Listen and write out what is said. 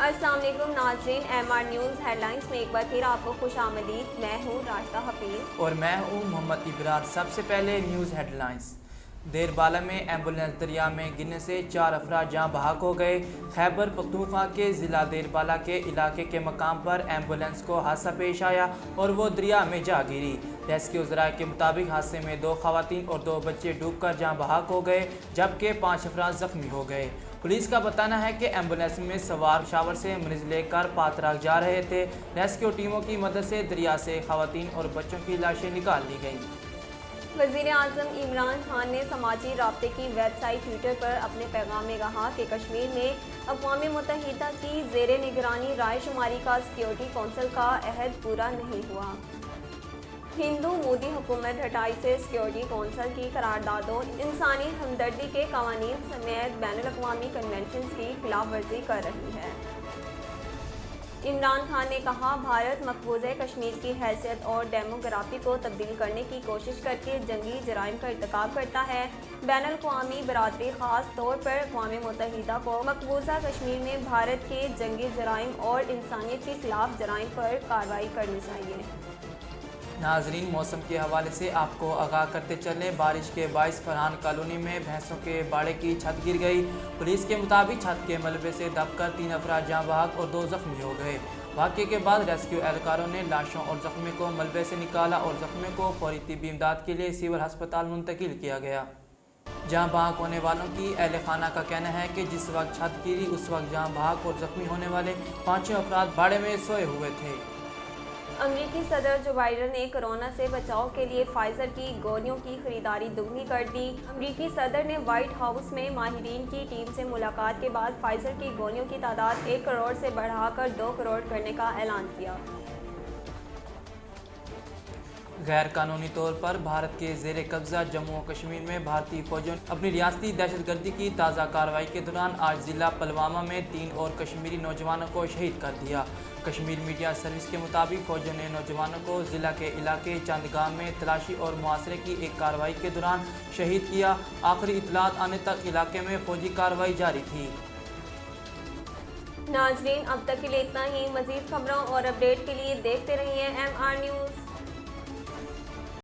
السلام علیکم ناظرین، MR نیوز ہیڈ لائنز میں ایک بار پھر آپ کو خوش آمدید۔ میں ہوں راشدہ حفیظ اور میں ہوں محمد ابرار۔ سب سے پہلے نیوز ہیڈ لائنز۔ دیر بالا میں ایمبولینس دریا میں گرنے سے 4 افراد جاں بحق ہو گئے۔ خیبر پختونخوا کے ضلع دیر بالا کے علاقے کے مقام پر ایمبولینس کو حادثہ پیش آیا اور وہ دریا میں جا گری۔ ریسکیو ذرائع کے مطابق حادثے میں 2 خواتین اور 2 بچے ڈوب کر جاں بحق ہو گئے، جبکہ 5 افراد زخمی ہو گئے۔ پولیس کا بتانا ہے کہ ایمبولینس میں سوار پشاور سے مریض لے کر پاتراک جا رہے تھے۔ ریسکیو ٹیموں کی مدد سے دریا سے خواتین اور بچوں کی لاشیں نکال لی گئیں۔ وزیر اعظم عمران خان نے سماجی رابطے کی ویب سائٹ ٹویٹر پر اپنے پیغام میں کہا کہ کشمیر میں اقوام متحدہ کی زیر نگرانی رائے شماری کا سیکیورٹی کونسل کا عہد پورا نہیں ہوا۔ ہندو مودی حکومت ہٹائی سے سیکیورٹی کونسل کی قراردادوں، انسانی ہمدردی کے قوانین سمیت بین الاقوامی کنونشنز کی خلاف ورزی کر رہی ہے۔ عمران خان نے کہا، بھارت مقبوضہ کشمیر کی حیثیت اور ڈیموگرافی کو تبدیل کرنے کی کوشش کر کے جنگی جرائم کا ارتکاب کرتا ہے۔ بین الاقوامی برادری، خاص طور پر اقوام متحدہ کو مقبوضہ کشمیر میں بھارت کے جنگی جرائم اور انسانیت کے خلاف جرائم پر کارروائی کرنی چاہیے۔ ناظرین، موسم کے حوالے سے آپ کو آگاہ کرتے چلیں۔ بارش کے باعث فرحان کالونی میں بھینسوں کے باڑے کی چھت گر گئی۔ پولیس کے مطابق چھت کے ملبے سے دب کر 3 افراد جاں بحق اور 2 زخمی ہو گئے۔ واقعے کے بعد ریسکیو اہلکاروں نے لاشوں اور زخمیوں کو ملبے سے نکالا اور زخمیوں کو فوری طبی امداد کے لیے سول ہسپتال منتقل کیا گیا۔ جاں بحق ہونے والوں کی اہل خانہ کا کہنا ہے کہ جس وقت چھت گری اس وقت جاں بحق اور زخمی ہونے والے 5 افراد باڑے میں سوئے ہوئے تھے۔ امریکی صدر جو بائیڈن نے کورونا سے بچاؤ کے لیے فائزر کی گولیوں کی خریداری دگنی کر دی۔ امریکی صدر نے وائٹ ہاؤس میں ماہرین کی ٹیم سے ملاقات کے بعد فائزر کی گولیوں کی تعداد 1 کروڑ سے بڑھا کر 2 کروڑ کرنے کا اعلان کیا۔ غیر قانونی طور پر بھارت کے زیر قبضہ جموں و کشمیر میں بھارتی فوجوں نے اپنی ریاستی دہشت گردی کی تازہ کارروائی کے دوران آج ضلع پلوامہ میں 3 اور کشمیری نوجوانوں کو شہید کر دیا۔ کشمیر میڈیا سروس کے مطابق فوجوں نے نوجوانوں کو ضلع کے علاقے چندگام میں تلاشی اور محاصرے کی ایک کارروائی کے دوران شہید کیا۔ آخری اطلاعات آنے تک علاقے میں فوجی کارروائی جاری تھی۔ ناظرین، اب تک کے لیے اتنا ہی۔ مزید خبروں اور اپڈیٹ کے لیے دیکھتے رہیے MR نیوز۔